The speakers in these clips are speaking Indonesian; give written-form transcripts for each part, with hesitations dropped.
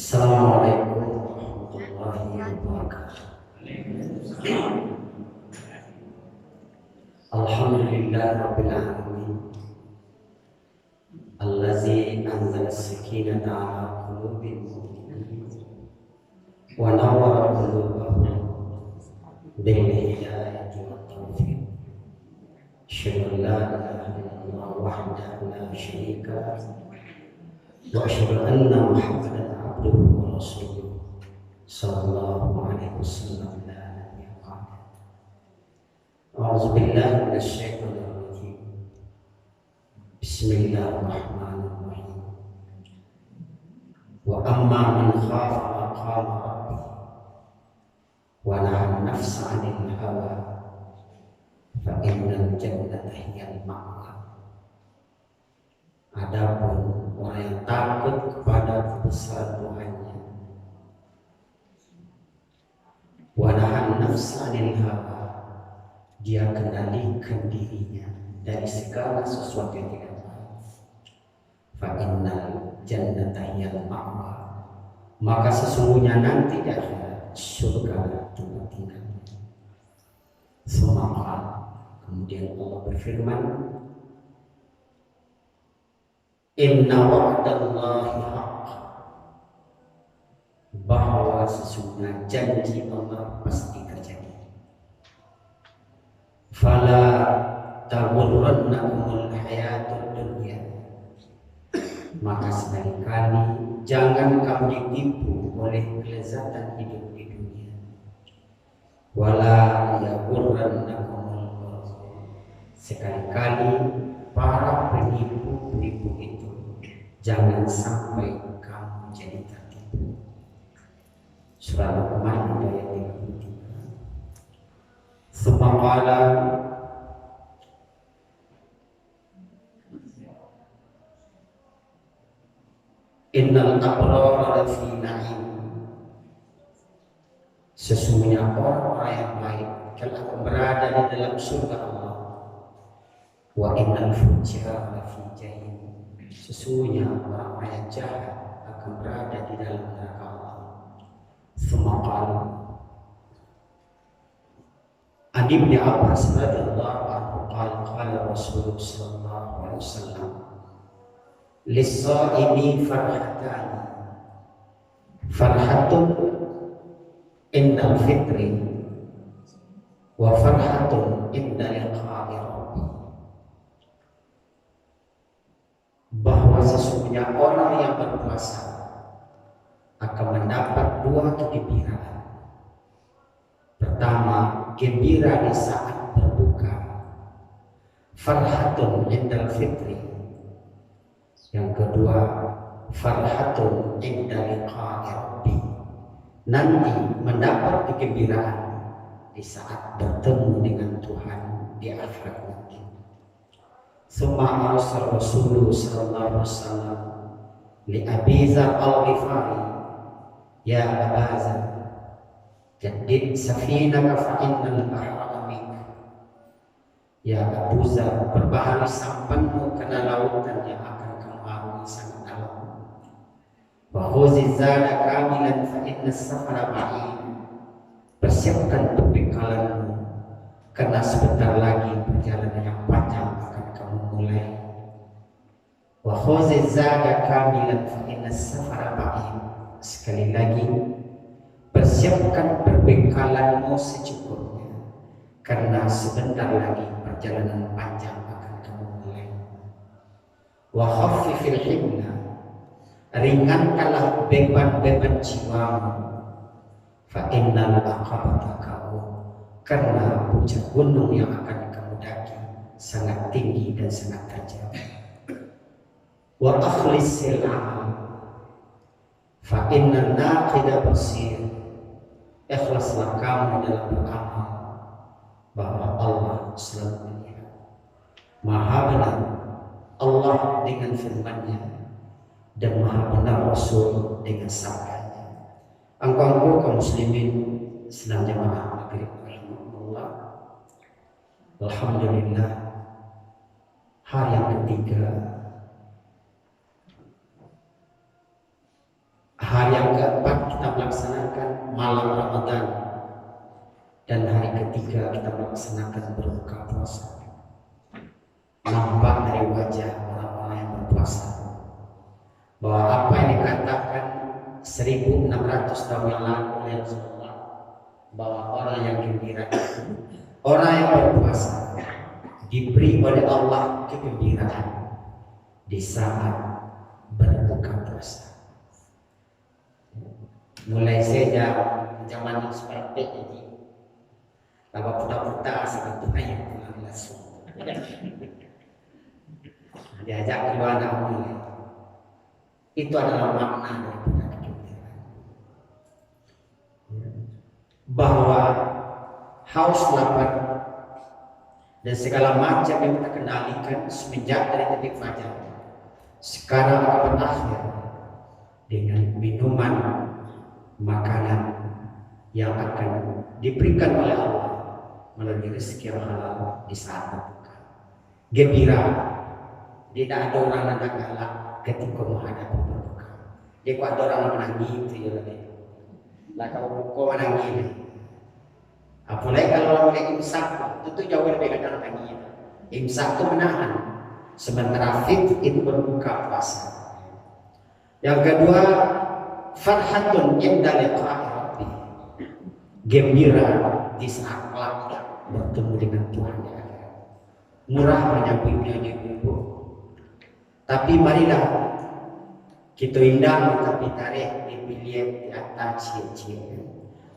Assalamualaikum warahmatullahi wabarakatuh. Alhamdulillah rabbil alamin allazi anzala as-sakinata ala qulubil mu'minin wa nawwara qulubahum bil hidayati wat tawfiq. Asyhadu an la ilaha illallah wahdahu la syarika lahu wa asyhadu anna Muhammadan abduhu wa rasuluh sallallahu alaihi wasallam la nabiyya ba'da. A'udzu billahi minasy syaithanir rajim. Bismillahirrahmanirrahim. Wa amma man khafa maqama rabbih wa nahaa an-nafsa 'anil hawa fa innal jannata hiyal ma'wa. Adapun orang yang takut kepada kebesaran Tuhannya, wa nahan nafsa 'anil hawa, dia kendalikan dirinya dari segala sesuatu yang tidak baik, fa innal jannata hiyal ma'wa, maka sesungguhnya nanti di akhirat surga tempat tinggalnya. Semaka kemudian Allah berfirman, inna wa'dallahi haqq, bahwa sesungguhnya janji Allah pasti terjadi. Fala taghurrannakumul hayatud dunya, maka sekali-kali jangan kamu ditipu oleh kelezatan hidup di dunia. Wala yaghurrannakumul ghurur, sekali-kali para penipu-penipu itu jangan sampai kamu jadi tertipu. Surah Luqman ayat 33. Subhanallah, innal abrara lafi na'im, sesungguhnya orang-orang yang baik kelak berada di dalam surga Allah. Wa innal fujjara lafi jahim, sesungguhnya orang yang jahat akan berada di dalam neraka Allah. Semaqal an Ibnu Abbas radhiyallahu anhu qala Rasulullah sallallahu alaihi wasallam, lis-shaimi farhatani, farhatun indal fitri wa farhatun inda liqa'i rabbi, bahwa sesungguhnya orang yang berpuasa akan mendapat dua kegembiraan. Pertama, gembira di saat berbuka, farhatun indal fitri. Yang kedua, farhatun inda liqa'i rabbi, nanti mendapat kegembiraan di saat bertemu dengan Tuhan di akhirat nanti. Summa arsal Rasulullah sallallahu alaihi wasallam li Abi Dzar al-Ghifari, ya Aba Dzar, jaddid safinaka fa innal bahra amik. Ya Abu Dzar, perbaharui sampanmu karena lautan yang akan kamu arungi sangat dalam. Wa khuzi zada kamilan fa inna safara ba'id, persiapkan perbekalanmu karena sebentar lagi perjalanan yang panjang akan kamu mulai. Wa khuzi zada kamilan fa inna safara ba'id, sekali lagi persiapkan perbekalanmu secukupnya karena sebentar lagi perjalanan panjang akan kamu mulai. Wa khaffifil himla, ringankanlah beban-beban jiwamu, fa innal aqabata kau, karena puncak gunung yang akan kamu daki sangat tinggi dan sangat tajam. Wa akhlisil amal, fa inna naqida basir, ikhlaslah kamu dalam beramal, bahwa Allah selalu melihat. Maha benar Allah dengan firman-Nya dan maha benar Rasul dengan sabdanya. Angkau kaum muslimin sedang jamaah maghrib rahimahullah, alhamdulillah, hari yang ketiga, hari yang keempat kita melaksanakan malam Ramadan, dan hari ketiga kita melaksanakan berbuka puasa. Nampak dari wajah orang-orang yang berpuasa bahwa apa yang dikatakan 1600 tahun yang lalu oleh Rasulullah, bahwa orang yang gembira, orang yang berpuasa diberi oleh Allah kegembiraan di saat berbuka puasa. Mulai sejak zaman yang seperti ini, laba puta-puta sangat banyak pulang langsung. Diajak keluar mulai. Itu adalah makna daripada kegembiraan. Bahwa haus lapar dan segala macam yang kita kendalikan semenjak dari terbit fajar sekarang akan berakhir dengan minuman, makanan yang akan diberikan oleh Allah melalui rezeki halal di saat berbuka. Gembira, tidak ada orang yang galak ketika menghadapi berbuka. Dia kok ada orang menangis itu ya lebih. Lah kalau buka menangis. Apalagi kalau mulai imsak, itu jauh lebih kadang lagi. Imsak itu menahan, sementara fit itu berbuka puasa. Yang kedua, farhatun inda liqa'i rabbi, gembira di saat kelak bertemu dengan Tuhan di akhirat. Murah menyambutnya ibu. Tapi marilah kita indang tapi tarik dipilih di atas cie-cie.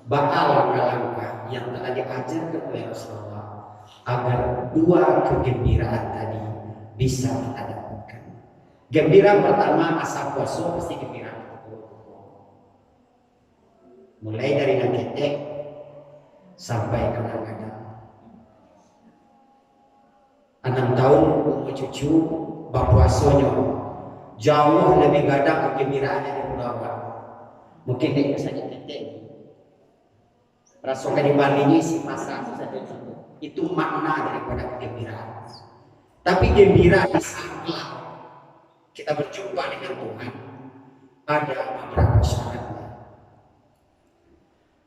Bakal langkah yang telah diajarkan oleh Rasulullah agar dua kegembiraan tadi bisa kita dapatkan. Gembira pertama asal puasa pasti gembira. Mulai dari naketek sampai kadang-kadang 6 tahun umur cucu berpuasanya jauh lebih gadang kegembiraannya daripada awal. Mungkin dia saja tetek. Rasulullah di Bali ini si pasar itu makna daripada kegembiraan. Tapi gembira di saat kita berjumpa dengan Tuhan ada beberapa syaratnya.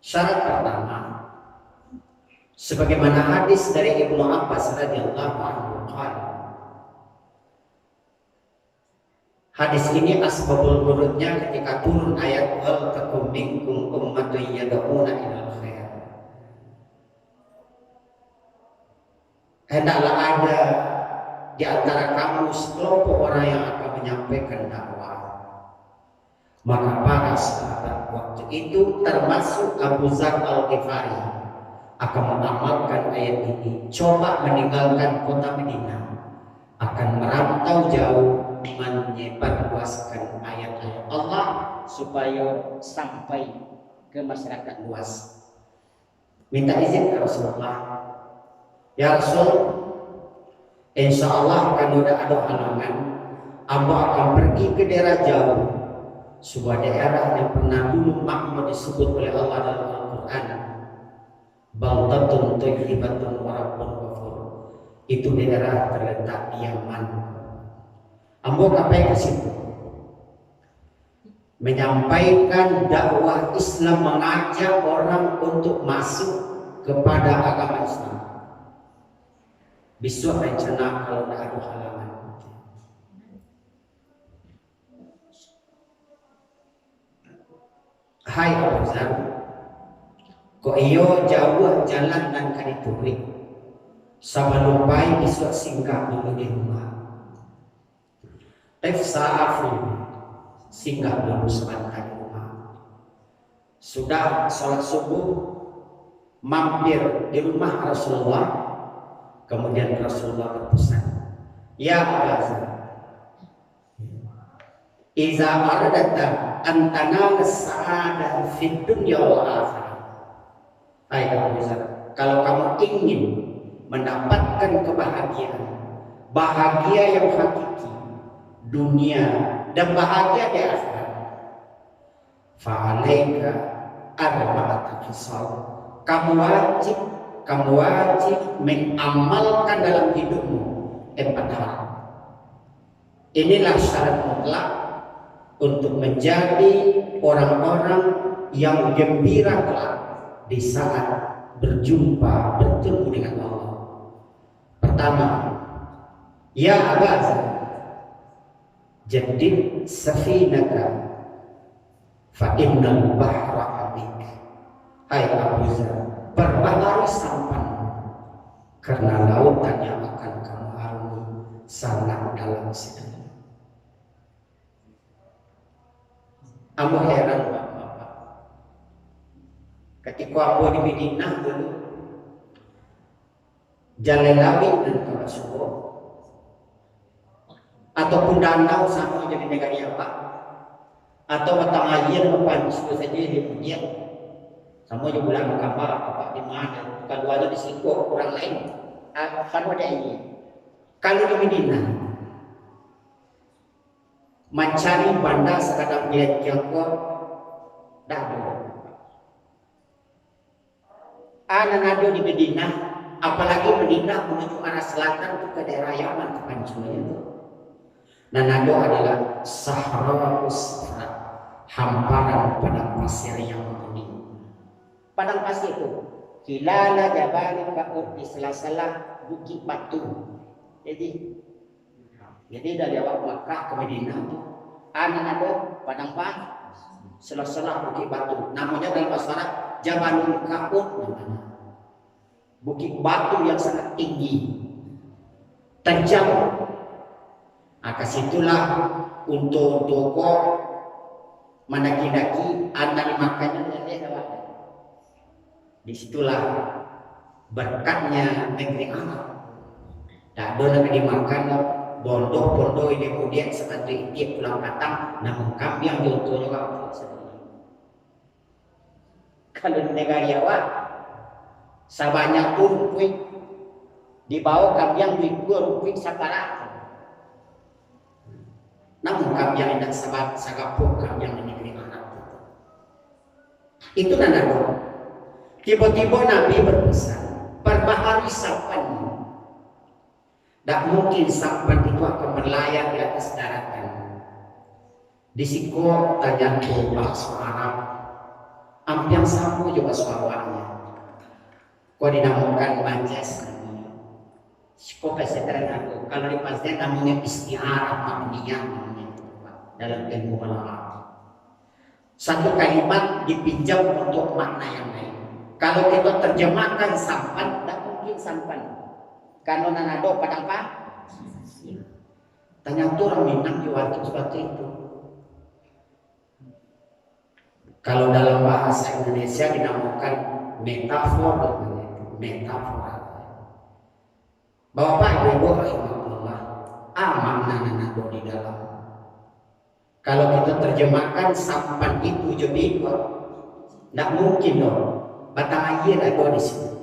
Syarat pertama, sebagaimana hadis dari Ibnu Abbas radhiyallahu anhu, hadis ini asbabul nurutnya ketika turun ayat wal takum minkum ummatun yad'una ilal khair. Hendaklah ada di antara kamu sekelompok orang yang akan menyampaikan dakwah. Maka para sahabat waktu itu termasuk Abu Dzar Al-Ghifari akan mengamalkan ayat ini, coba meninggalkan kota Madinah, akan merantau jauh menyebarluaskan ayat-ayat Allah supaya sampai ke masyarakat luas. Minta izin ke Rasulullah, ya Rasul, insya Allah kan udah ada halangan, Amba akan pergi ke daerah jauh, sebuah daerah yang pernah dulu makmur disebut oleh Allah dalam Al-Quran, baldatun thayyibatun wa rabbun ghafur. Itu daerah terletak di Yaman. Amba sampai ke situ, menyampaikan dakwah Islam, mengajak orang untuk masuk kepada agama Islam. Besok rencana kalau tak ada halangan. Hai Abu Dzar, kok iyo jauh jalan dan kaditurik, sama lupai besok singgah dulu di rumah. Sa'afu singgah dulu sebentar di rumah. Sudah sholat subuh, mampir di rumah Rasulullah. Kemudian Rasulullah berpesan, ya Abu Dzar, iza aradata an tanala sa'adah fid dunya wal akhirah. Hai Abu Dzar, kalau kamu ingin mendapatkan kebahagiaan, bahagia yang hakiki dunia dan bahagia di akhirat, fa'alaika arba'atu khisal, kamu wajib mengamalkan dalam hidupmu 4 hal. Inilah syarat mutlak untuk menjadi orang-orang yang gembira kelak di saat bertemu dengan Allah. Pertama, ya Abaza, jadid safinaka fa innal bahra abik. Hai Abu Zar, perbaharui sampanmu karena lautan yang akan kamu arungi sangat dalam sekali. Aku heran Bapak, ketika aku di Madinah dulu, jalan laut dan Rasulullah, ataupun danau sama jadi negara apa, atau batang air berpancu saja di dunia, sama juga bulan gambar apa di mana, bukan ada di situ orang lain, kan ada ini. Kalau di Madinah, mencari banda sekadar melihat jangkau, dah ada. Anak ada di Madinah, apalagi Madinah menuju arah selatan itu ke daerah Yaman kepancunya itu. Nanado adalah Sahara Usra, hamparan padang pasir yang menguning. Padang pasir itu hilala jabal kaur di sela-sela bukit batu. Jadi dari awal Makkah ke Madinah itu ada padang pasir sela-sela bukit batu. Namanya dalam bahasa Arab Jabalul Kaur, bukit batu yang sangat tinggi, tajam. Maka situlah untuk toko mendaki-daki anda dimakannya lewat. Disitulah berkatnya negeri Arab. Tak ada lagi dimakan bondo-bondo ini kemudian seperti dia pulang datang namun kambing diutuh juga. Kalau di negara Jawa sabanyak pun rumput dibawa kambing dua rumput sekarang. Namun kambing tidak sabat sagapuk kambing di negeri Arab. Itu nanda. Tiba-tiba Nabi berpesan, perbaharui sampanmu. Tak mungkin sampan itu akan berlayar di atas daratan. Di siko tanya ke bahasa Arab, hampir sama juga suaranya. Kau dinamakan majas. Siko kesedaran aku. Kalau di pasien namanya istiarah makniyah dalam ilmu balaghah. Satu kalimat dipinjam untuk makna yang lain. Kalau kita terjemahkan sampan, tak mungkin sampan. Kalau nanado padang apa? Tanya tuh orang Minang diwakil seperti itu. Kalau dalam bahasa Indonesia dinamakan metafor, Bapak Ibu rahimahullah, makna nanado di dalam. Kalau kita terjemahkan sampan itu jadi tidak mungkin dong. Batang air ada di situ.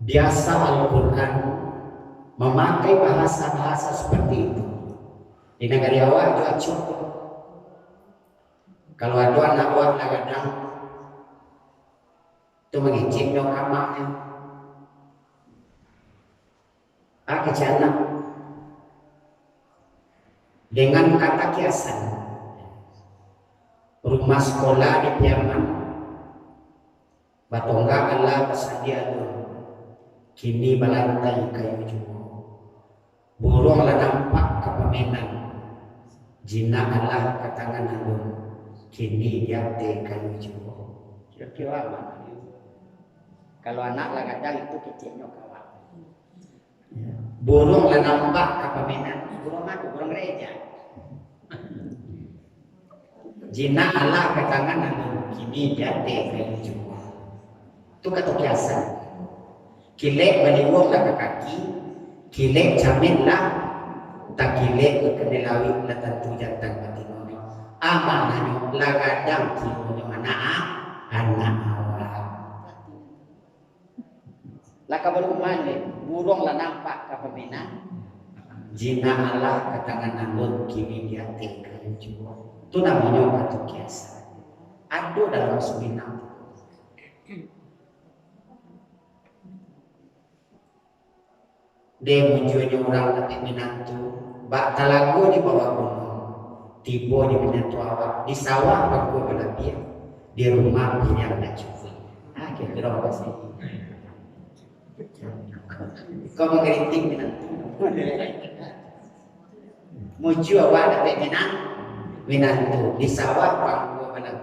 Biasa Al-Quran memakai bahasa-bahasa seperti itu. Di negara Jawa juga cukup. Kalau ada anak buah kadang itu mengicip dong kamarnya. Kejana dengan kata kiasan. Rumah sekolah di Yaman, batongga Allah kesadian. Kini balantai kayu juga. Burung lah nampak kepeminan. Jina Allah katangan alun. Kini dia te kayu juga. Kira-kira apa? Kalau anak lah kadang itu kecilnya kawan. Burung lah nampak kepeminan. Burung aku, burung gereja. Jina Allah katangan alun. Kini dia te kayu juga. Itu kata kiasan. Kilek baliwok lah ke kaki, kilek jamin lah, tak kilek ke kendelawi lah tentu jantan batino. Amanah lah kadang kilo mana anak awal. Lah kabaruman burung lah nampak kapemena. Jina Allah katangan alun kini dia tekan juga. Itu namanya kata kiasan. Ada dalam Suminang. Dia munculnya orang tapi menantu bak talago di bawah gunung tiba di menyentuh awak di sawah bangku belakang di rumah yang nak cuci. Kira apa sih? Kau mengkritik nanti. Muju awak dapat minantu di sawah bangku belakang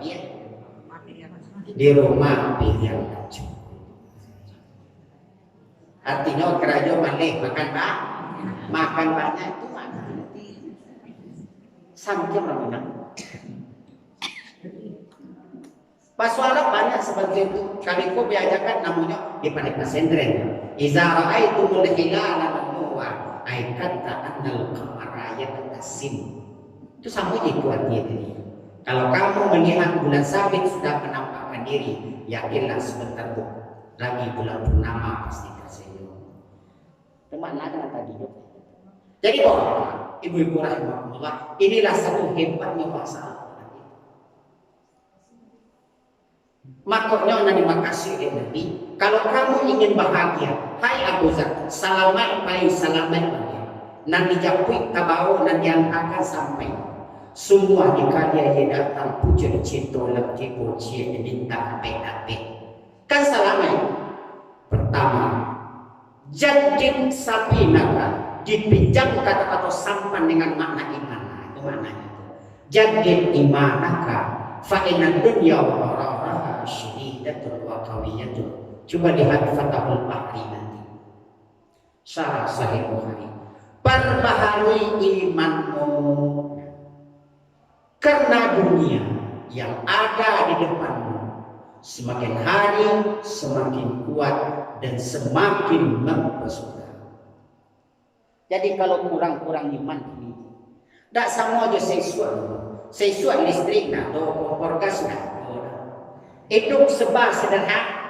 di rumah yang nak cuci. Artinya kerajaan balik makan banyak itu mana? Sampai mana? Pasuara banyak seperti itu. Kali ko biajakan namanya di panik pesantren. Iza ra'aitumul hilala manwa ay kata annal qamara yatasim. Itu sampai itu artinya. Kalau kamu melihat bulan sabit sudah menampakkan diri, yakinlah sebentar lagi bulan purnama pasti tersenyum. Itu maknanya tadi. Jadi ibu-ibu rahimahullah, inilah satu hebatnya bahasa Al-Quran. Makanya Nabi makasih ya Nabi, kalau kamu ingin bahagia, hai Abu Zar, selamat paling selamat bahagia. Nanti japui tabau nanti angkakan sampai semua dikali dia datang puja cinta lebih puji minta ape-ape. Kan selamat. Pertama, jadid sapi naga. Dipinjam kata-kata sampan dengan makna iman. Itu maknanya. Jadid imanaka fa inna dunya wa raraha syadidatul wa qawiyatul. Coba lihat Fathul Bahri nanti. Syarah Sahih Bukhari. Perbaharui imanmu karena dunia yang ada di depanmu semakin hari semakin kuat dan semakin mempesona. Jadi kalau kurang-kurang iman ini, tak sama aja sesuatu listrik nak, atau kompor gas nak, hidup sebab sederhana.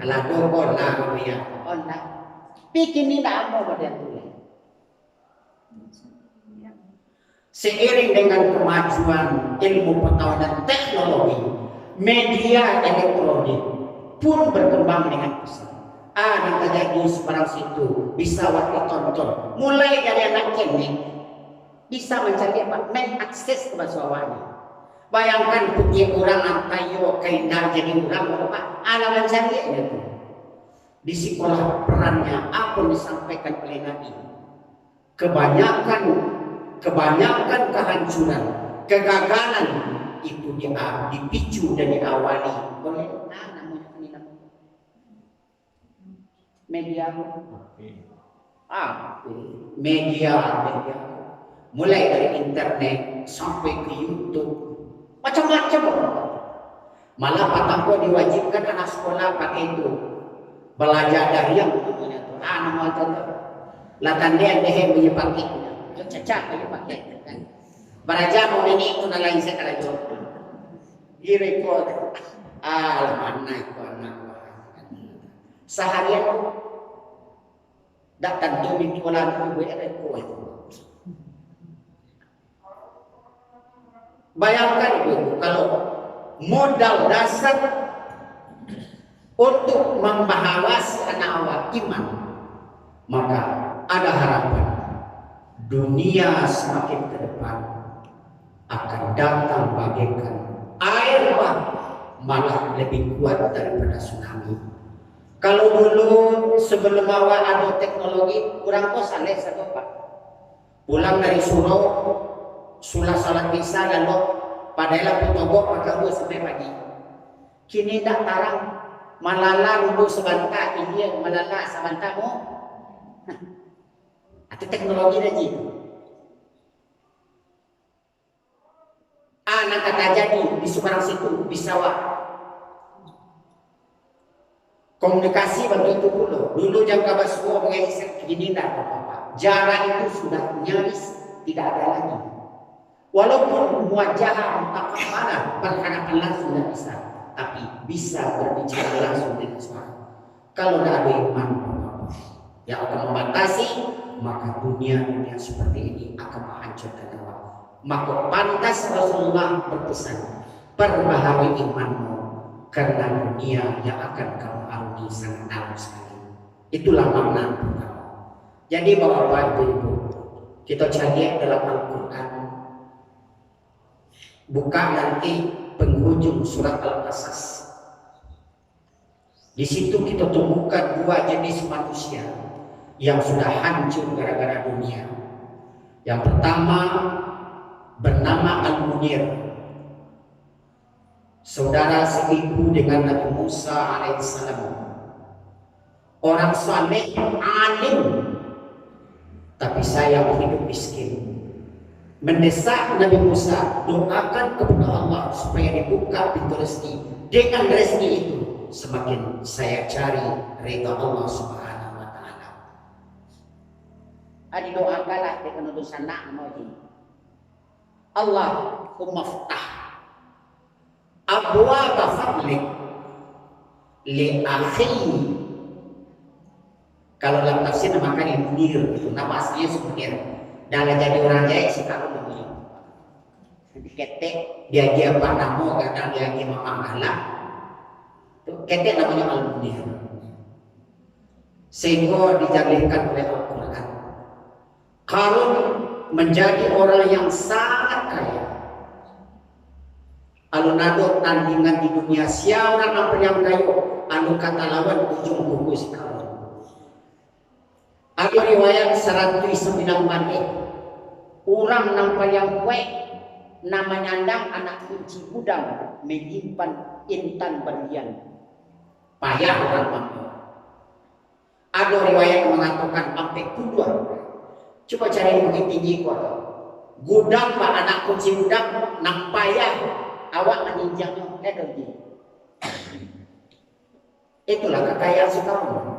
Alah dokor lah dia, nak, bikin ni nak mau pada tulis. Seiring dengan kemajuan ilmu pengetahuan teknologi, media elektronik pun berkembang dengan pesat. Nanti jadi sebarang situ bisa waktu tonton mulai dari anak kini bisa mencari mengakses ke bahasa. Bayangkan putih orang antayo kainar jadi orang berapa alam mencari itu di sekolah perannya apa yang disampaikan oleh Nabi. Kebanyakan kehancuran kegagalan itu dipicu dan diawali oleh media media mulai dari internet sampai ke YouTube macam-macam. Malah patangko diwajibkan anak sekolah pakai itu belajar dari yang namanya tuh nama itu latan dia punya pakai cacak punya pakai kan belajar mau ini itu lain sekali itu direkod mana itu anak seharian datang tuh di kolam itu itu. Bayangkan itu kalau modal dasar untuk membahas anak awak iman, maka ada harapan dunia semakin ke depan akan datang bagaikan air bah malah lebih kuat daripada tsunami. Kalau dulu sebelum awal ada teknologi, kurang kok saleh satu pak. Pulang dari surau, sulah salat isya lalu padahal putogok pakai bus sampai pagi. Kini tak tarang malala rubuh sebentar ini malala sebentar mo. Itu teknologi lagi. Anak kata jadi di seberang situ di sawah. Komunikasi waktu itu dulu jangka semua mengisir begini tidak apa-apa. Jarak itu sudah nyaris tidak ada lagi. Walaupun wajah tak mana berhadapan langsung tidak bisa, tapi bisa berbicara langsung dengan suara. Kalau tidak ada iman yang akan membatasi, maka dunia seperti ini akan menghancurkan awak. Maka pantas Rasulullah berpesan, perbaharui imanmu karena dunia yang akan kamu arungi sangat dalam sekali. Itulah makna pertama. Jadi bapak-bapak ibu, kita cari dalam Al-Quran Buka nanti penghujung surat Al-Qasas. Di situ kita temukan dua jenis manusia yang sudah hancur gara-gara dunia. Yang pertama bernama Al-Munir, saudara seibu dengan Nabi Musa alaihissalam. Orang saleh, alim, tapi sayang hidup miskin. Mendesak Nabi Musa, doakan kepada Allah supaya dibuka pintu rezeki. Dengan rezeki itu semakin saya cari ridha Allah Subhanahu wa taala. Adi doakanlah dengan urusan nak moji. Allahumma ftah abwaaba fadlik li akhi. Kalau dalam tafsir namakan Munir, itu nama aslinya Munir. Dan jadi orang jahit sih kalau namanya. Ketek dia Pak Namo, kadang dia Mama Malah. Ketek namanya Al-Munir. Sehingga dijalinkan oleh Al-Quran. Qarun menjadi orang yang sangat kaya. Alun-alun tandingan di dunia siapa orang yang kaya, anu kata lawan ujung buku si Qarun. Ada riwayat 109 mati. Orang nampak yang kue nama nyandang anak kunci gudang menyimpan intan berlian. Payah orang mampu. Ada riwayat mengatakan sampai kedua. Coba cari bukit tinggi kuat. Gudang pak anak kunci gudang nampayah awak meninjangnya lagi. Itulah kekayaan sekarang.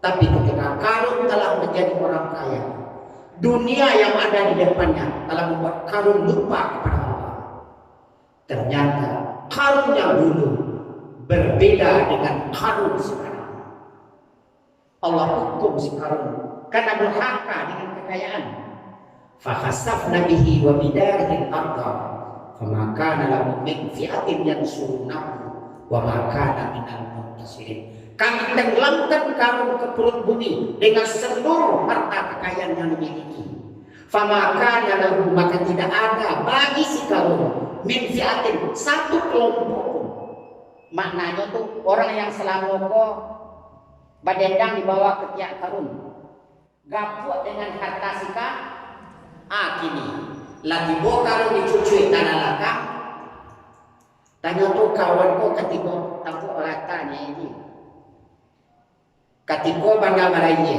Tapi ketika Qarun telah menjadi orang kaya, dunia yang ada di depannya telah membuat Qarun lupa kepada Allah. Ternyata Qarun yang dulu berbeda dengan Qarun sekarang. Allah hukum si Qarun karena durhaka dengan kekayaan. Fakhasafna bihi wa bidarihi al-ardha fama kana lahu min fi'atin yansurunahu wa ma kana minal muntasirin. Kami tenggelamkan Qarun ke perut bumi dengan seluruh harta kekayaan yang dimiliki. Famaka lahu, maka tidak ada bagi si Qarun min fi'atin satu kelompok pun. Maknanya tuh orang yang selama kok badendang dibawa ke tiak Qarun, gapuk dengan harta sika. Kini lagi bawa Qarun dicucui tanah laka. Tanya tuh kawan kok ketika tampuk ratanya ini. Ketika bangga marahnya,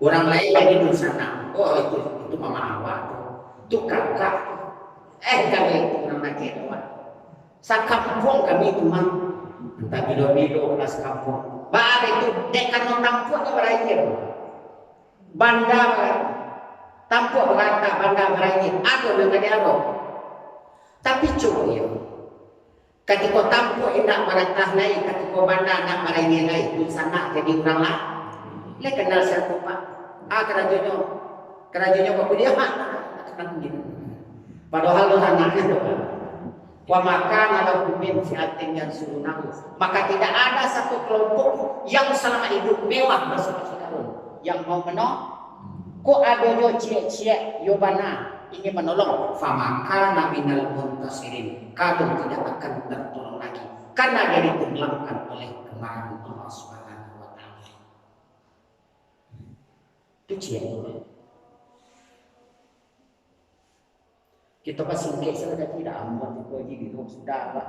orang lain yang di sana, oh itu mama awak, itu kakak, kami itu orang lagi awak. Sakampung kami itu mah, entah bilo-bilo kelas kampung. Bah itu dekan orang tampuk ke marahnya, banda tampuk berkata banda marahnya, ada dengan dia loh. Tapi cukup ya. Ketika tampuk indah merantah naik, ketika banda nak marahnya naik, di sana jadi orang lah. Dia kenal siapa pak? Kerajunya bapak dia pak. Padahal Tuhan anaknya doa. Wa maka nalahu min fi'atin yansurunahu. Maka tidak ada satu kelompok yang selama hidup mewah bersama Qarun yang mau menolong. Kok adanya cie-cie yobana ingin menolong, famaka naminal muntasirin. Qarun tidak akan tertolong lagi karena dia ditenggelamkan oleh kemarahan Allah Subhanahu wa taala. Itu cie. Kita pasti sudah tidak amat itu lagi gitu sudah pak.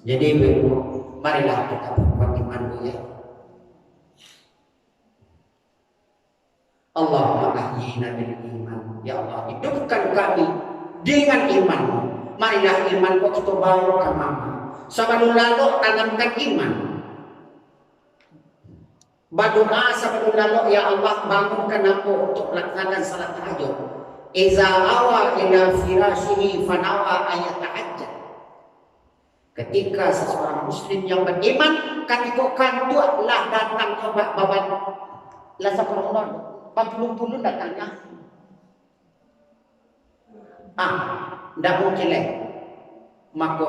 Jadi ibu, marilah kita berbuat iman ya. Allahumma ahyina bil iman. Ya Allah, hidupkan kami dengan iman. Marilah iman kau kita bawa ke mama. Sebelum lalu tanamkan iman. Berdoa sebelum lalu, ya Allah bangunkan aku untuk melaksanakan salat tahajud. Iza awa ila firashihi fanawa ayatahajjud. Ketika seseorang muslim yang beriman, ketika kantulah datang babat lasa permohonan. Puluh-puluh datangnya. Tidak mungkin leh. Maka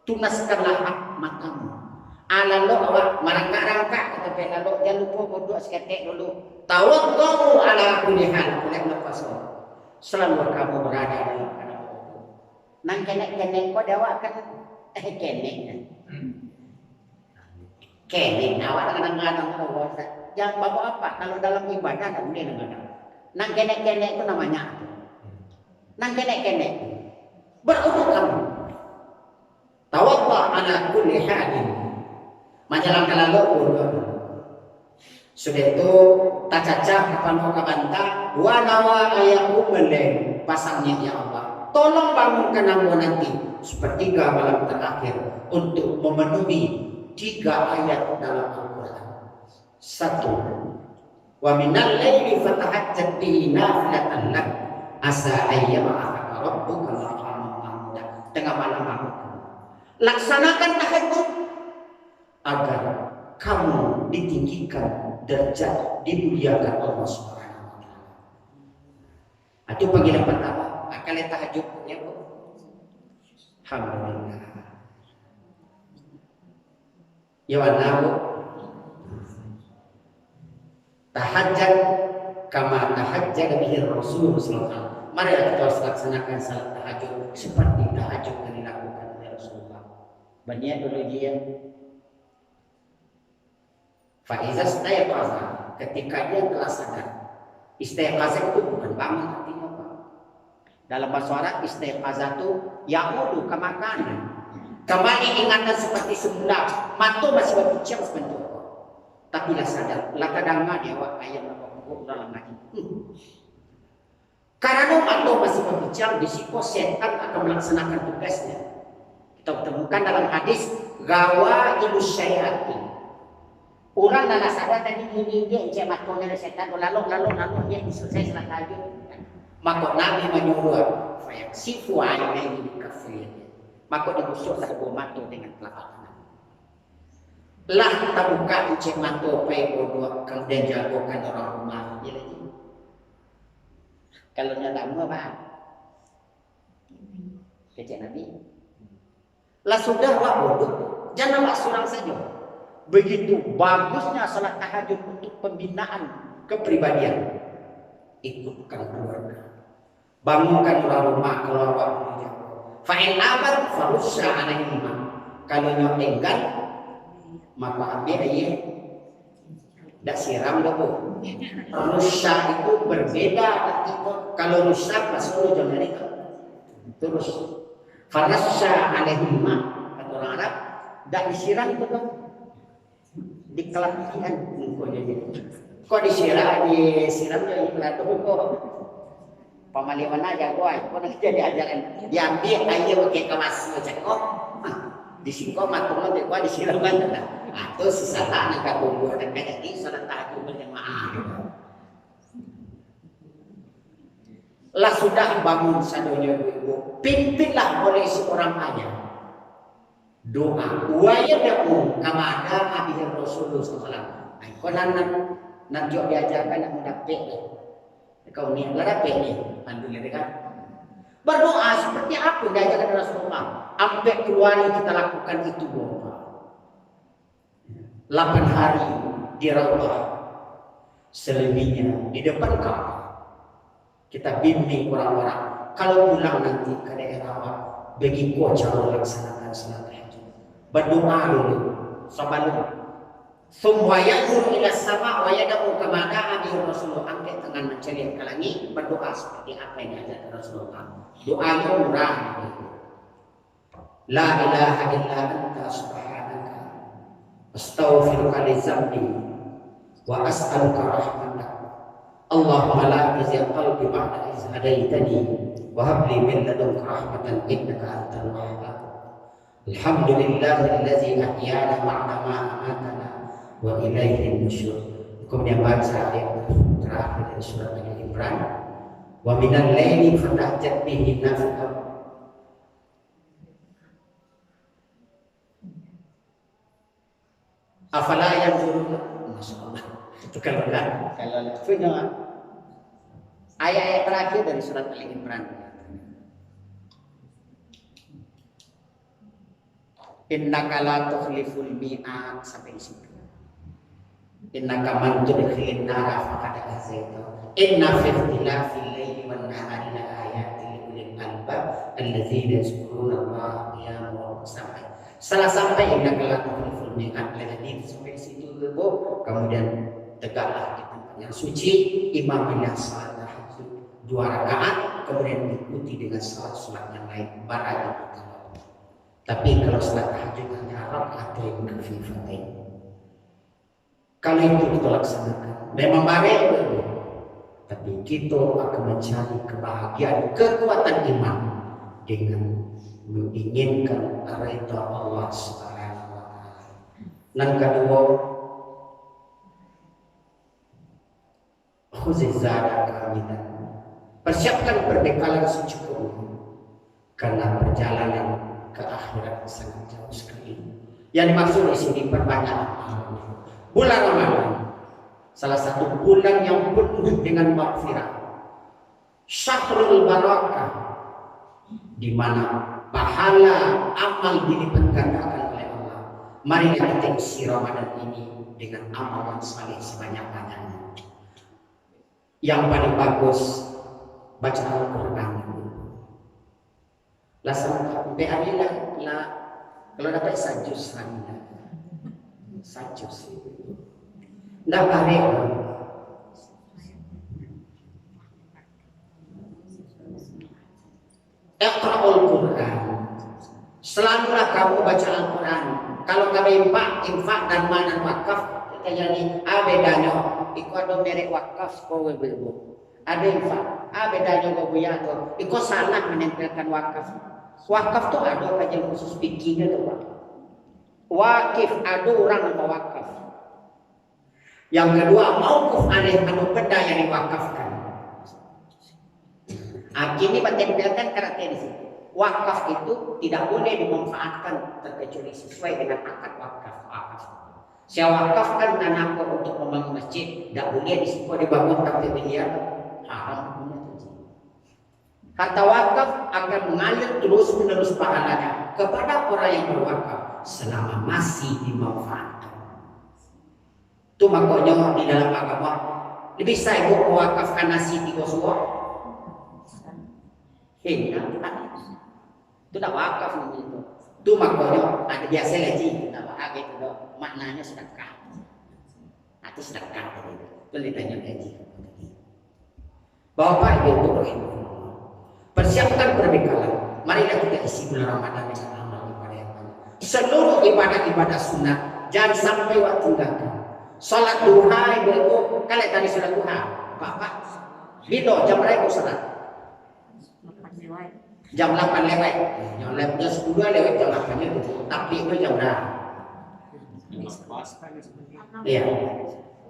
tunaskanlah hak matamu. Lalu awak merangkak-rangkak kata lalu jangan lupa berdoa seketik dulu. Tawakkau ala kulli hal. sholat. Selalu kamu berada dalam keadaan berwudu. Nang kenek-kenek kau dawa kan kenek. Kenek awak kadang-kadang kau yang bawa apa? Kalau dalam ibadah tak boleh kadang-kadang. Nang kenek-kenek itu namanya. Nang kenek-kenek berwudu kamu. Tawadda ala kulli halin. Menjalankan lalu sudah itu tak cacah panu kabanta wa nawa ayaku meleng pasangnya ya Allah. Tolong bangunkan aku nanti sepertiga malam terakhir untuk memenuhi 3 ayat dalam Al-Quran. 1. Wa minal laili fatahajjat bihi nafilatan lak asa ayyama'aka rabbuka maqaman mahmuda. Tengah malam bangun. Laksanakan tahajud agar kamu ditinggikan derajat, dimuliakan Allah Subhanahu wa taala. Itu panggilan pertama. Kalian tahajud ya, Bu. Alhamdulillah. Ya Allah, tahajjud kama tahajjud bihi Rasul sallallahu alaihi wasallam. Mari kita laksanakan salat tahajud seperti tahajud yang dilakukan oleh Rasulullah. Banyak dulu dia Faiza istayqaza, ketika dia telah sadar. Istayqaza itu bukan bangun artinya apa? Dalam bahasa Arab istayqaza itu yaudu ke makanan. Kembali ingatan seperti semula, mata masih berbicara sebentar. Tapi lah sadar, lah kadang dia awak ayat apa dalam lagi. Karena mata masih berbicara, disiko setan akan melaksanakan tugasnya. Kita temukan dalam hadis gawa ilu syayatin. Orang dah sadar tadi ini dia encik matanya dari setan lalu dia selesai salat tahajud. Maka Nabi menyuruh fayak sifu ainaini bikafir. Maka digusuk kedua mata dengan telapak tangan. Lah kita buka encik mata pai berdua kemudian jagokan orang rumah dia lagi. Kalau nyata apa? Kecik Nabi. Lah sudah wak bodoh. Jangan wak surang saja. Begitu bagusnya salat tahajud untuk pembinaan kepribadian. Ikutkan keluarga. Bangunkan orang rumah keluar waktu. Fa'in abat farusya alaihima. Kalau nyo enggan maka ambil aja. Tak siram dah bu. Rusak itu berbeda. Kalau rusak masuk jangan itu. Terus farusya alaihima kata orang Arab. Tak disiram itu kan. Dikelapikan kok disiram jadi pelatuh kok pemaliwan aja boy kok nak jadi ajaran diambil aja pakai kemas macam kok disingkong matang nanti kok disiram kan atau sisa tanah kat bumbu dan kayak ini salat tahajud berjamaah lah sudah bangun sadonya ibu pimpinlah oleh seorang ayah doa wayadamu kama ada Nabi Rasulullah sallallahu alaihi wasallam. Nak jok diajarkan nak mendapik. Kau ni lah dapik ni. Alhamdulillah kan. Berdoa seperti apa diajarkan Rasulullah. Sampai keluar kita lakukan itu doa. 8 hari di Raudhah. Selebihnya di depan Ka'bah. Kita bimbing orang-orang kalau pulang nanti ke daerah bagi kau cara laksanakan salat. Berdoa dulu sebelum semua yanzur ila sama wa yad'u kama da'a bi Rasulullah angkat tangan mencari ke langit berdoa seperti apa yang diajarkan Rasulullah. Doanya murah. La ilaha illa anta subhanaka astaghfiruka li dzambi wa as'aluka rahmatak. Allahumma la tuzigh qalbi ba'da idh hadaitani wa hab li min ladunka rahmatan innaka antal wahhab. Alhamdulillahilladzi ahyana ba'da ma amatana wa ilaihin nusyur. Kemudian baca ayat terakhir dari surat Al-Imran. Wa minal laili fatahajjat bihi nafilatan. Afala yanzuruna. Masyaallah. Itu kalau punya ayat-ayat terakhir dari surat Al-Imran. Innaka la tukhliful mi'ad sampai di situ. innaka man tudkhilin nara faqad azaita inna fi ikhtilafil laili wan nahari la ayatin li ulil albab alladzina yazkuruna allaha qiyaman wa qu'udan. Setelah sampai innaka la tukhliful mi'ad lagi sampai situ dulu, kemudian tegaklah di tempat yang suci, imamilah salat tahajud 2 rakaat, kemudian diikuti dengan salat yang lain barang. Tapi kalau salat tahajud hanya rakaat yang khafifatain, kalau itu kita laksanakan memang baik, tapi kita akan mencari kebahagiaan, kekuatan iman dengan menginginkan ridha Allah Subhanahu wa taala. Yang kedua, khuzizara kamidan, persiapkan perbekalan secukupnya karena perjalanan ke akhirat sangat jauh sekali. Yang dimaksud di sini perbanyak bulan Ramadan, salah satu bulan yang penuh dengan maghfirah, syahrul barakah, di mana pahala amal dilipat gandakan oleh Allah. Mari kita isi Ramadan ini dengan amalan saleh sebanyak-banyaknya. Yang paling bagus baca Al-Quran. Lah sampai hari lah kalau dapat sajus hari sajus. Nggak hari Iqra'ul Quran. Selalulah kamu baca Al-Quran. Kalau kamu infak dan mana wakaf, kita jadi bedanya. Iku ada merek wakaf kowe bebo. Ada infak, bedanya kowe ya tuh. Iku salah menempelkan wakaf. Wakaf tuh ada kajian khusus fikihnya tuh Pak. Wakif ada orang nama wakaf. Yang kedua, mauquf alaih anu benda yang diwakafkan. Ini mentempelkan karakter di situ. Wakaf itu tidak boleh dimanfaatkan terkecuali sesuai dengan akad wakaf. Saya wakafkan tanahku untuk membangun masjid, tidak boleh di situ dibangun tapi miliar, haram. Harta wakaf akan mengalir terus menerus pahalanya kepada orang yang berwakaf selama masih dimanfaatkan. Itu makanya di dalam agama lebih saya mewakafkan nasi 3 suap. Itu tak wakaf itu. Itu makanya ada biasa lagi kita bahas itu maknanya sedekah. Itu sedekah itu. Itu ditanya lagi. Bapak Ibu rahimahullah, persiapkan perbekalan. Marilah kita isi bulan Ramadan dengan amal ibadah yang banyak. Seluruh ibadah-ibadah sunat jangan sampai waktu tinggalkan. Salat duha Ibu, kalian tadi salat duha, Pak. Lido jam berapa salat? Jam 8 lewat. Jam 10 lewat jam 8 itu. Tapi itu jam berapa? Iya.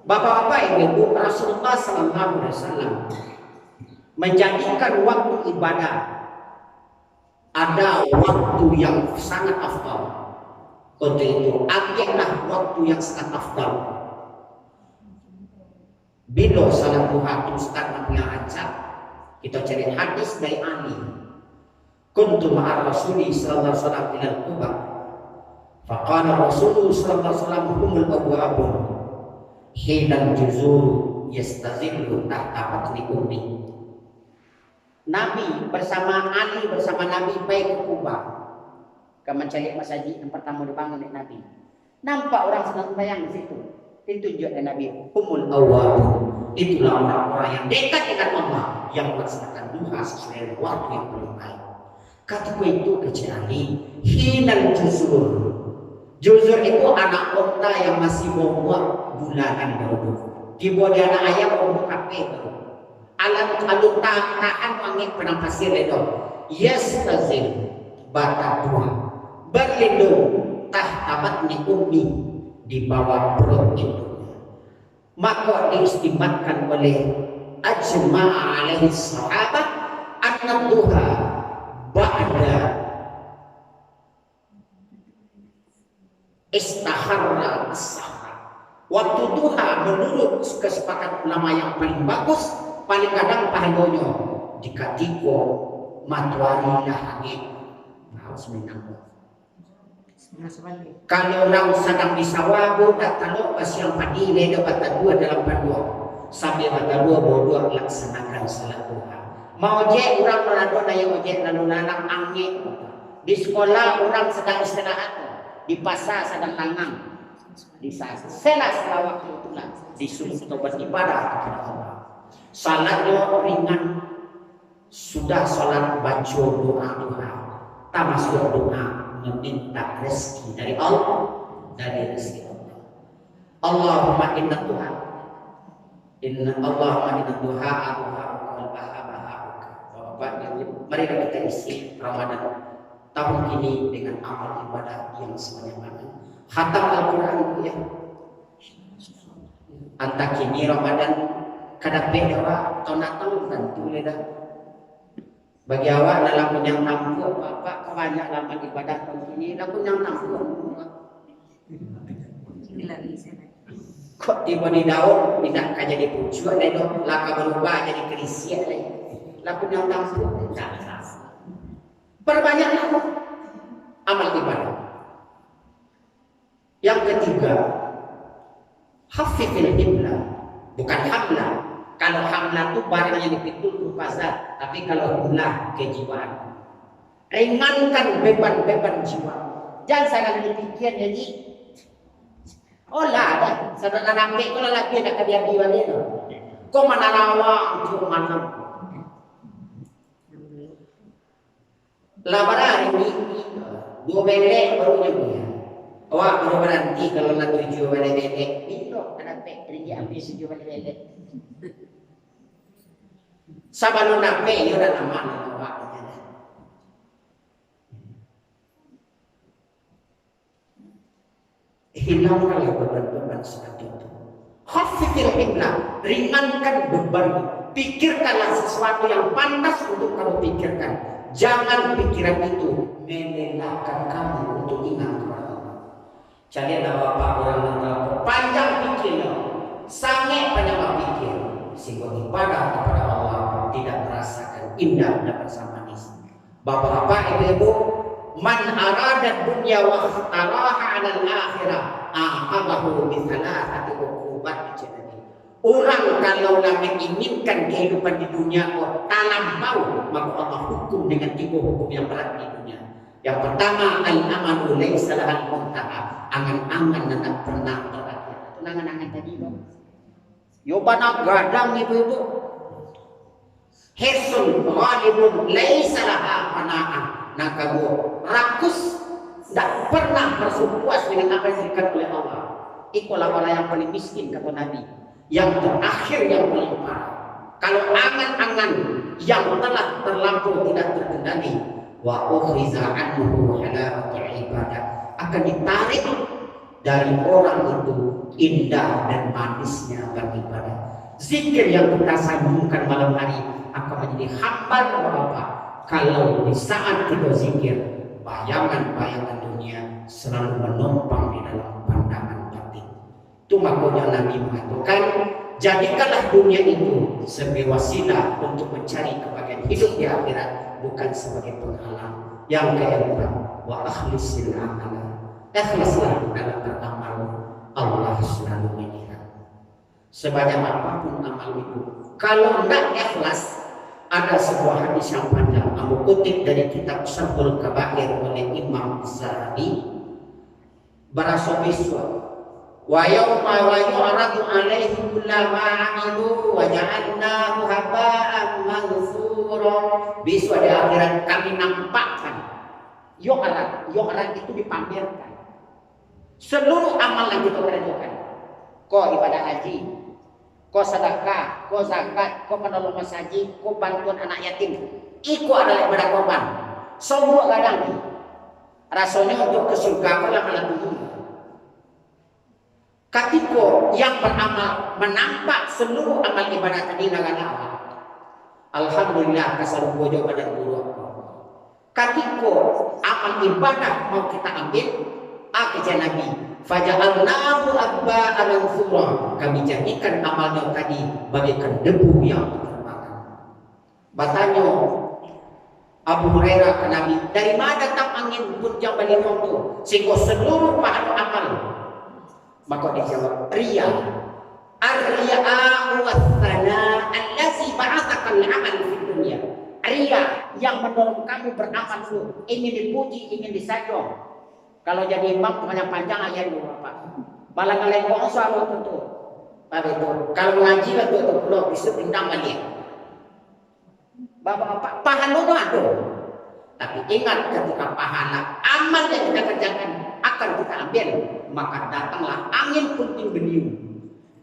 Bapak-bapak Ibu, Rasulullah SAW menjadikan waktu ibadah ada waktu yang sangat afdal. Untuk itu, ambillah waktu yang sangat afdal. Bila salat duha itu Ustaz punya ajak, kita cari hadis dari Ali. Kuntu ma'ar Rasuli sallallahu alaihi wasallam ila Quba. Faqala Rasulullah sallallahu alaihi wasallam humul abwabun. Hidal juzur yastazillu tahta batni ummi. Nabi bersama Ali bersama Nabi pergi ke Kuba. Mencari masjid yang pertama dibangun oleh Nabi. Nampak orang sedang bayang di situ. Ditunjuk oleh Nabi, humul awwabun. Itulah orang-orang yang dekat dengan Allah, yang melaksanakan duha sesuai waktu yang paling baik. Kata itu kecuali hinal juzur. Juzur itu anak unta yang masih bobot bulanan baru. Tiba di anak ayam baru kape baru. Alat alu tahan wangi penang pasir itu. Yastazil bata dua. Berlindung tahtabat ni ummi di bawah perut ibunya. Maka diistimatkan oleh ajma'a alaihi sahabat anna duha ba'da istaharra as-sahar. Waktu duha menurut kesepakatan ulama yang paling bagus, paling kadang pahalanya dikatiko matwari lahangit harus menanggung Kalau orang sedang di sawah, tak tahu siang pagi dia dapat dua dalam paduan. Sambil mata dua bodoh laksanakan salat duha. Mau je orang menado naya ojek lalu nanang angin. Di sekolah orang sedang istirahat. Di pasar sedang tangang. Di saat setelah waktu itulah disuruh tobat ibadah kepada Allah. Salatnya ringan. Sudah salat baca doa duha. Termasuk doa meminta rezeki dari Allah, dari rezeki Allah. Allahumma inna Tuhan, Allahumma inna duha wal bahabaha. Bapak Ibu, mari kita isi Ramadan tahun ini dengan amal ibadah yang sebanyak-banyaknya. Khatam Al-Quran ya. Anta kini Ramadan kada beda tahun tentu leda. Bagi awak dalam yang nampu apa banyak laman ibadah tahun ini dalam yang nampu kok tiba di daun tidak kaja di pucuk ada laka berubah jadi kerisia lagi laku yang nampu perbanyaklah amal ibadah. Yang ketiga hafifil himla bukan hamla. Kalau hamla itu barang yang dipikul berupa zat, tapi kalau himla kejiwaan. Ringankan beban-beban jiwa. Jangan sangat dipikir jadi oh lah ada saudara nampak kalau lagi nak dia jiwa dia. Kau mana rawa untuk mana? Labaran ini dua belek baru dia. Awak baru berhenti kalau nak tujuh belek. Itu ada pek dia ambil tujuh belek. Sabalun nape yo dan aman awak. Hilangkanlah beban-beban seperti itu. Khafifil himla, ringankan beban. Pikirkanlah sesuatu yang pantas untuk kamu pikirkan. Jangan pikiran itu melelahkan kamu untuk ingat kepada Allah. Jadilah bapak orang yang panjang pikirnya, sangat panjang pikir, sehingga ibadah kepada Allah tidak merasakan indah dan manis. Bapak-bapak, ibu-ibu, man arada dunya wa ikhtaraha 'ala al-akhirah aqabahu bi thalathati uqubat jannah. Orang kalau menginginkan kehidupan di dunia kok mau maka Allah hukum dengan 3 hukum yang berat di dunia. Yang pertama al-amalu laysa lahal muntaha, angan-angan tidak pernah berakhir. Itu angan-angan tadi loh. Yo bana gadang ibu-ibu. Hisun ghalibun laysa laha qana'ah. Nakamu rakus tidak pernah berpuas dengan apa yang diberikan oleh Allah. Itulah orang yang paling miskin kata Nabi. Yang terakhir yang paling parah. Kalau angan-angan yang telah terlampau tidak terkendali, wa ukhiza anhu halawatul ibadah, akan ditarik dari orang itu indah dan manisnya beribadah. Zikir yang kita sambungkan malam hari akan menjadi hambar apa? Kalau di saat kita zikir, bayangan-bayangan dunia selalu menumpang di dalam pandangan batin. Itu makanya Nabi mengatakan, jadikanlah dunia itu sebagai wasilah untuk mencari kebahagiaan hidup di akhirat, bukan sebagai penghalang. Yang keempat, wa akhlisil amala, ikhlaslah dalam beramal, Allah selalu melihat. Sebanyak apapun amal itu, kalau tidak ikhlas, ada sebuah hadis yang panjang aku kutip dari kitab Syarhul Kabair oleh Imam Zahabi. Barasabiswa wa yawma wa yu'radu alaihi kullu ma 'amilu wa ja'alnahu haba'an mansura. Besok di akhirat kami nampakkan yu'rad itu dipamerkan seluruh amal yang kita kerjakan. Kau ibadah haji, kau sedekah, kau zakat, kau menolong masjid, kau bantuan anak yatim, itu adalah ibadah korban. Semua kadang rasanya untuk ke surga kau lah malah dulu. Ketika yang beramal menampak seluruh amal ibadah tadi dengan Allah, alhamdulillah kasar bojo pada guru. Ketika amal ibadah mau kita ambil, kata Nabi, faja'alnahu abba'an mansura, kami jadikan amalnya tadi bagaikan debu yang berterbangan. Batanya Abu Hurairah ke Nabi, dari mana datang angin pun Jabal Ghifar itu sehingga seluruh pahala amal? Maka dijawab, riya. Ar-riya'u was-sana allazi ba'athaka al-amal fi dunya. Riya yang mendorong kamu beramal dulu, ingin dipuji, ingin disanjung. Kalau jadi imam panjang-panjang ayat dulu apa? Malah kalian kok sama itu. Kalau ngaji lah tuh belum bisa bintang balik. Bapak-bapak pahala itu ada. Tapi ingat ketika pahala amal yang kita kerjakan akan kita ambil, maka datanglah angin puting beliung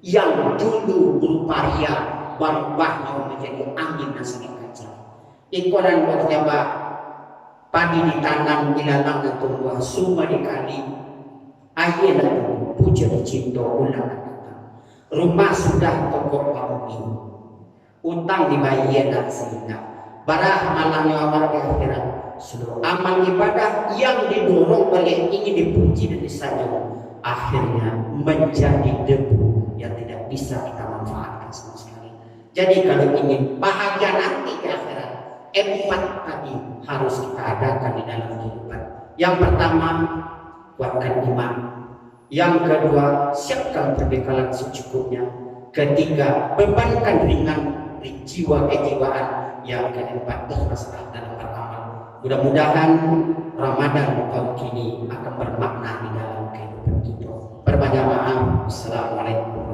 yang dulu berupa ria berubah menjadi angin yang sangat kencang. Ikuran berjaba padi ditanam ilalang dan tumbuh suma dikali air dan puja dicinta ulang datang. Rumah sudah tokok bangun, utang dibayar dan sehingga barah malangnya warga akhirat. Seluruh amal ibadah yang didorong oleh ingin dipuji dan disanjung akhirnya menjadi debu yang tidak bisa kita manfaatkan sama sekali. Jadi kalau ingin bahagia nanti di akhirat, 4 tadi harus kita adakan di dalam kehidupan. Yang pertama, kuatkan iman. Yang kedua, siapkan perbekalan secukupnya. Ketiga, bebankan ringan di jiwa kejiwaan. Yang keempat, ikhlas dalam beramal. Mudah-mudahan Ramadan tahun ini akan bermakna di dalam kehidupan kita. Berbanyak maaf. Assalamualaikum.